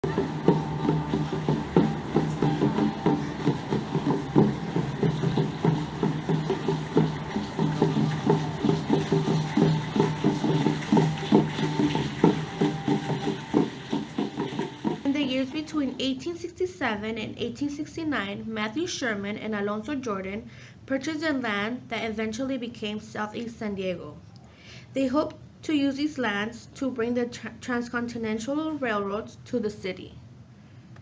In the years between 1867 and 1869, Matthew Sherman and Alonzo Jordan purchased the land that eventually became Southeast San Diego. They hoped to use these lands to bring the transcontinental railroads to the city.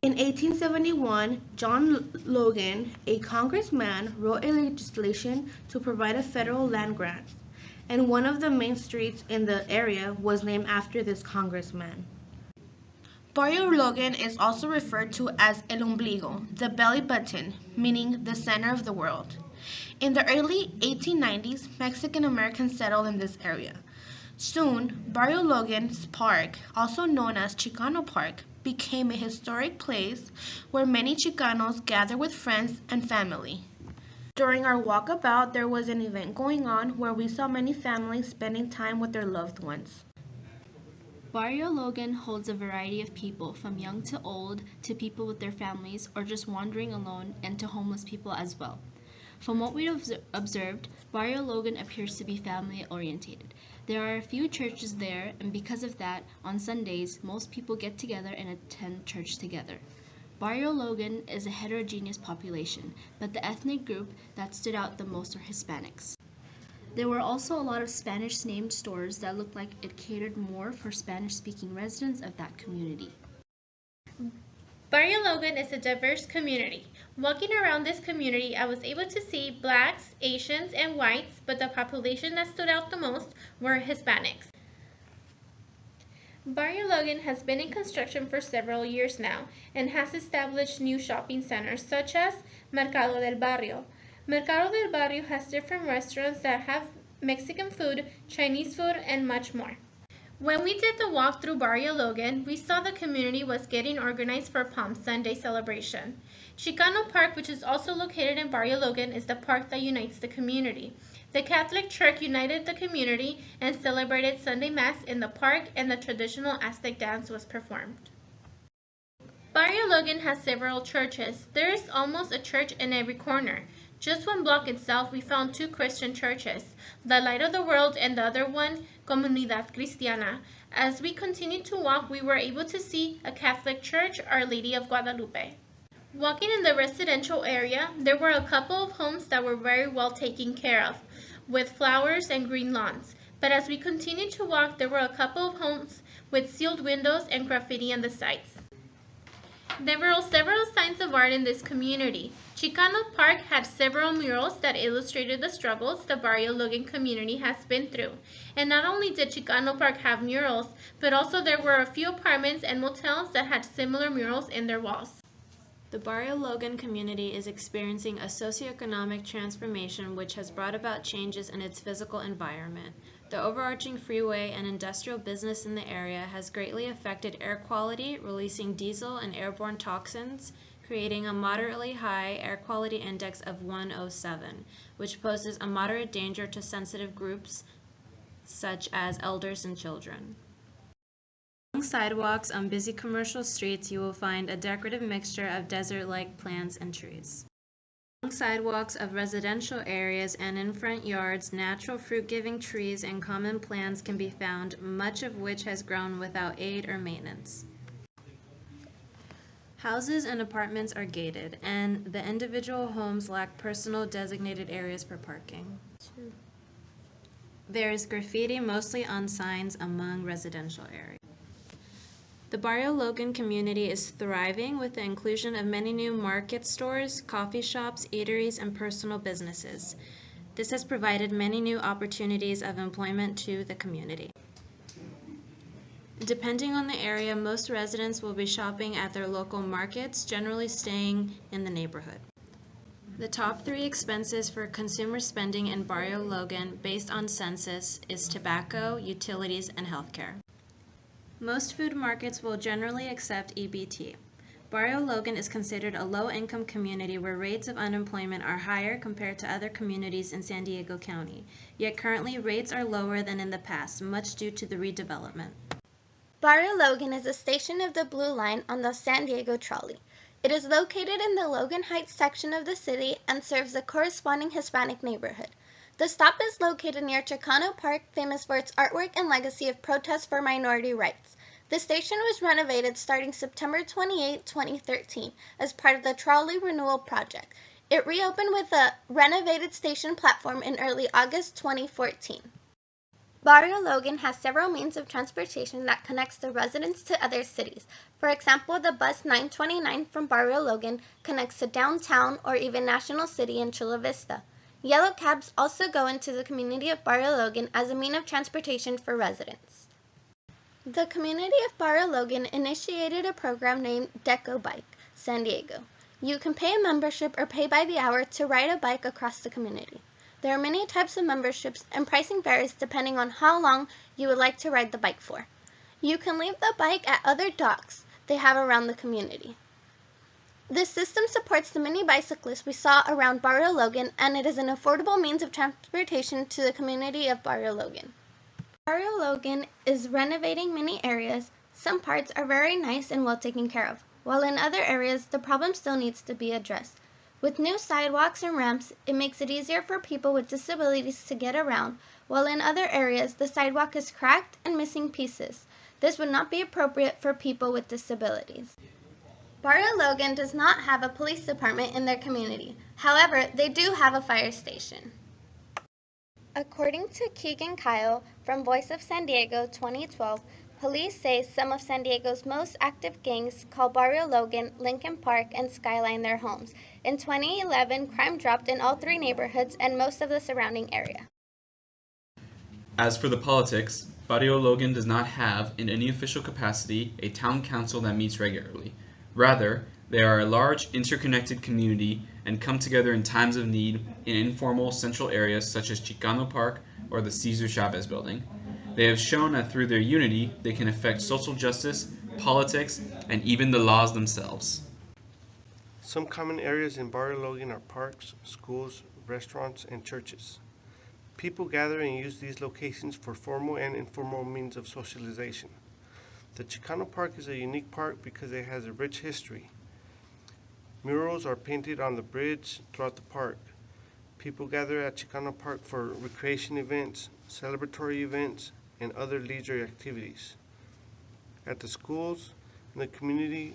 In 1871, John Logan, a congressman, wrote a legislation to provide a federal land grant, and one of the main streets in the area was named after this congressman. Barrio Logan is also referred to as El Ombligo, the belly button, meaning the center of the world. In the early 1890s, Mexican Americans settled in this area. Soon, Barrio Logan's Park, also known as Chicano Park, became a historic place where many Chicanos gather with friends and family. During our walkabout, there was an event going on where we saw many families spending time with their loved ones. Barrio Logan holds a variety of people, from young to old, to people with their families, or just wandering alone, and to homeless people as well. From what we've observed, Barrio Logan appears to be family-oriented. There are a few churches there, and because of that, on Sundays, most people get together and attend church together. Barrio Logan is a heterogeneous population, but the ethnic group that stood out the most are Hispanics. There were also a lot of Spanish-named stores that looked like it catered more for Spanish-speaking residents of that community. Barrio Logan is a diverse community. Walking around this community, I was able to see blacks, Asians, and whites, but the population that stood out the most were Hispanics. Barrio Logan has been in construction for several years now and has established new shopping centers such as Mercado del Barrio. Mercado del Barrio has different restaurants that have Mexican food, Chinese food, and much more. When we did the walk through Barrio Logan, we saw the community was getting organized for Palm Sunday celebration. Chicano Park, which is also located in Barrio Logan, is the park that unites the community. The Catholic Church united the community and celebrated Sunday Mass in the park, and the traditional Aztec dance was performed. Barrio Logan has several churches. There is almost a church in every corner. Just one block itself, we found two Christian churches, the Light of the World and the other one, Comunidad Cristiana. As we continued to walk, we were able to see a Catholic church, Our Lady of Guadalupe. Walking in the residential area, there were a couple of homes that were very well taken care of, with flowers and green lawns. But as we continued to walk, there were a couple of homes with sealed windows and graffiti on the sides. There were several signs of art in this community. Chicano Park had several murals that illustrated the struggles the Barrio Logan community has been through. And not only did Chicano Park have murals, but also there were a few apartments and motels that had similar murals in their walls. The Barrio Logan community is experiencing a socioeconomic transformation which has brought about changes in its physical environment. The overarching freeway and industrial business in the area has greatly affected air quality, releasing diesel and airborne toxins, creating a moderately high air quality index of 107, which poses a moderate danger to sensitive groups such as elders and children. Along sidewalks on busy commercial streets, you will find a decorative mixture of desert-like plants and trees. Along sidewalks of residential areas and in front yards, natural fruit-giving trees and common plants can be found, much of which has grown without aid or maintenance. Houses and apartments are gated, and the individual homes lack personal designated areas for parking. There is graffiti mostly on signs among residential areas. The Barrio Logan community is thriving with the inclusion of many new market stores, coffee shops, eateries, and personal businesses. This has provided many new opportunities of employment to the community. Depending on the area, most residents will be shopping at their local markets, generally staying in the neighborhood. The top 3 expenses for consumer spending in Barrio Logan, based on census, is tobacco, utilities, and healthcare. Most food markets will generally accept EBT. Barrio Logan is considered a low-income community where rates of unemployment are higher compared to other communities in San Diego County, yet currently rates are lower than in the past, much due to the redevelopment. Barrio Logan is a station of the Blue Line on the San Diego Trolley. It is located in the Logan Heights section of the city and serves the corresponding Hispanic neighborhood. The stop is located near Chicano Park, famous for its artwork and legacy of protest for minority rights. The station was renovated starting September 28, 2013, as part of the Trolley Renewal Project. It reopened with a renovated station platform in early August 2014. Barrio Logan has several means of transportation that connects the residents to other cities. For example, the bus 929 from Barrio Logan connects to downtown or even National City in Chula Vista. Yellow cabs also go into the community of Barrio Logan as a means of transportation for residents. The community of Barrio Logan initiated a program named Deco Bike San Diego. You can pay a membership or pay by the hour to ride a bike across the community. There are many types of memberships, and pricing varies depending on how long you would like to ride the bike for. You can leave the bike at other docks they have around the community. This system supports the many bicyclists we saw around Barrio Logan, and it is an affordable means of transportation to the community of Barrio Logan. Barrio Logan is renovating many areas. Some parts are very nice and well taken care of, while in other areas the problem still needs to be addressed. With new sidewalks and ramps, it makes it easier for people with disabilities to get around, while in other areas the sidewalk is cracked and missing pieces. This would not be appropriate for people with disabilities. Barrio Logan does not have a police department in their community. However, they do have a fire station. According to Keegan Kyle from Voice of San Diego 2012, police say some of San Diego's most active gangs call Barrio Logan, Lincoln Park, and Skyline their homes. In 2011, crime dropped in all three neighborhoods and most of the surrounding area. As for the politics, Barrio Logan does not have, in any official capacity, a town council that meets regularly. Rather, they are a large, interconnected community and come together in times of need in informal central areas such as Chicano Park or the Cesar Chavez building. They have shown that through their unity, they can affect social justice, politics, and even the laws themselves. Some common areas in Barrio Logan are parks, schools, restaurants, and churches. People gather and use these locations for formal and informal means of socialization. The Chicano Park is a unique park because it has a rich history. Murals are painted on the bridge throughout the park. People gather at Chicano Park for recreation events, celebratory events, and other leisure activities. At the schools and the community,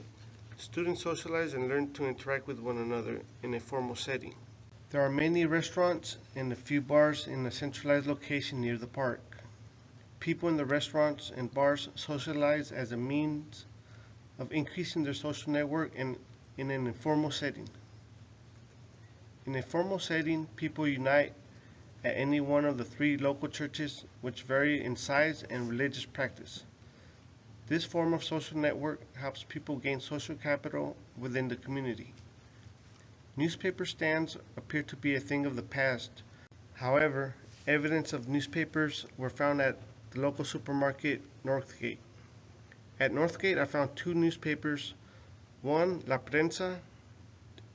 students socialize and learn to interact with one another in a formal setting. There are many restaurants and a few bars in a centralized location near the park. People in the restaurants and bars socialize as a means of increasing their social network and in an informal setting. In a formal setting, people unite at any one of the three local churches, which vary in size and religious practice. This form of social network helps people gain social capital within the community. Newspaper stands appear to be a thing of the past. However, evidence of newspapers were found at the local supermarket Northgate. At Northgate, I found two newspapers, one La Prensa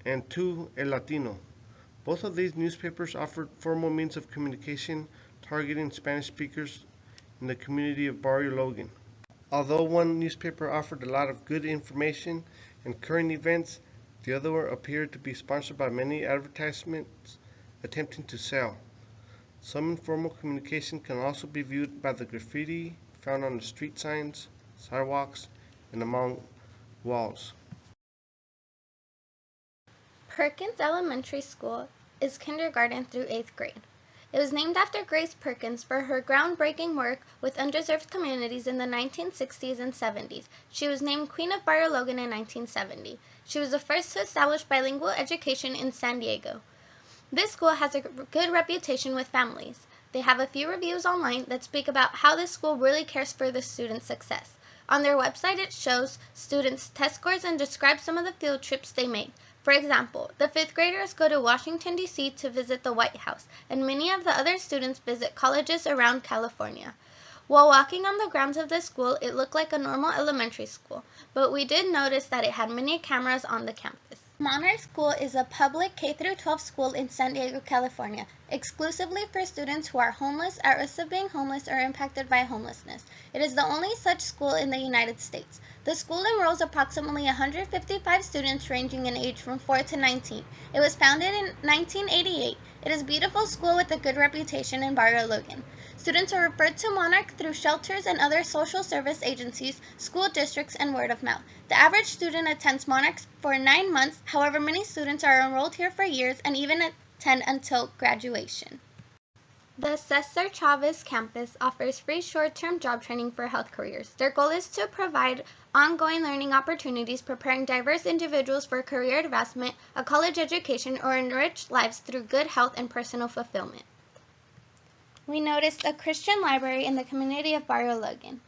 and two El Latino. Both of these newspapers offered formal means of communication targeting Spanish speakers in the community of Barrio Logan. Although one newspaper offered a lot of good information and current events, the other appeared to be sponsored by many advertisements attempting to sell. Some informal communication can also be viewed by the graffiti found on the street signs, sidewalks, and among walls. Perkins Elementary School is kindergarten through 8th grade. It was named after Grace Perkins for her groundbreaking work with underserved communities in the 1960s and 70s. She was named Queen of Barrio Logan in 1970. She was the first to establish bilingual education in San Diego. This school has a good reputation with families. They have a few reviews online that speak about how this school really cares for the students' success. On their website, it shows students' test scores and describes some of the field trips they made. For example, the 5th graders go to Washington, D.C. to visit the White House, and many of the other students visit colleges around California. While walking on the grounds of this school, it looked like a normal elementary school, but we did notice that it had many cameras on the campus. Monarch School is a public K-12 school in San Diego, California, exclusively for students who are homeless, at risk of being homeless, or impacted by homelessness. It is the only such school in the United States. The school enrolls approximately 155 students ranging in age from 4 to 19. It was founded in 1988. It is a beautiful school with a good reputation in Barrio, Logan. Students are referred to Monarch through shelters and other social service agencies, school districts, and word of mouth. The average student attends Monarch for 9 months. However, many students are enrolled here for years and even attend until graduation. The Cesar Chavez campus offers free short-term job training for health careers. Their goal is to provide ongoing learning opportunities, preparing diverse individuals for career advancement, a college education, or enriched lives through good health and personal fulfillment. We noticed a Christian library in the community of Barrio Logan,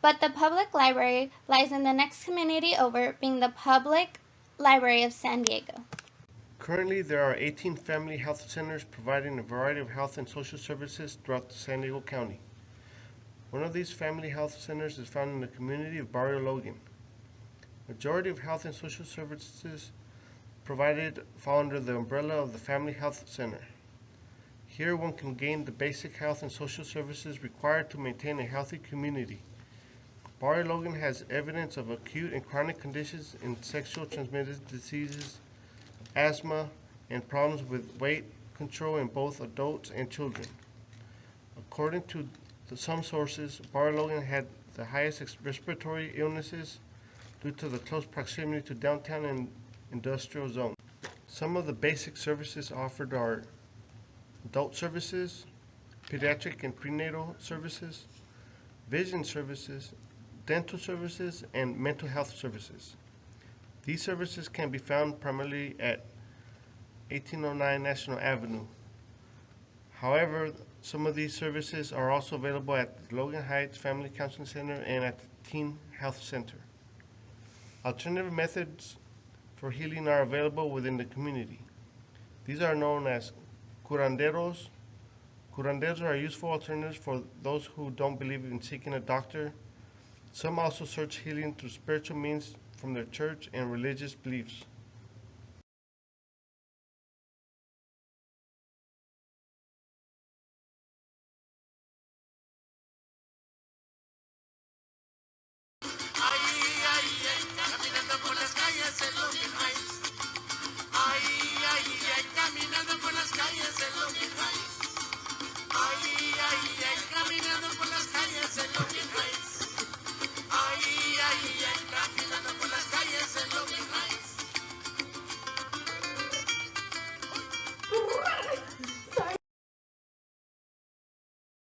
but the public library lies in the next community over, being the Public Library of San Diego. Currently, there are 18 family health centers providing a variety of health and social services throughout San Diego County. One of these family health centers is found in the community of Barrio Logan. Majority of health and social services provided fall under the umbrella of the Family Health Center. Here one can gain the basic health and social services required to maintain a healthy community. Barrio Logan has evidence of acute and chronic conditions in sexual transmitted diseases, asthma, and problems with weight control in both adults and children. According to some sources, Barrio Logan had the highest respiratory illnesses due to the close proximity to downtown and industrial zone. Some of the basic services offered are adult services, pediatric and prenatal services, vision services, dental services, and mental health services. These services can be found primarily at 1809 National Avenue. However, some of these services are also available at the Logan Heights Family Counseling Center and at the Teen Health Center. Alternative methods for healing are available within the community. These are known as curanderos. Curanderos are useful alternatives for those who don't believe in seeking a doctor. Some also search healing through spiritual means from their church and religious beliefs.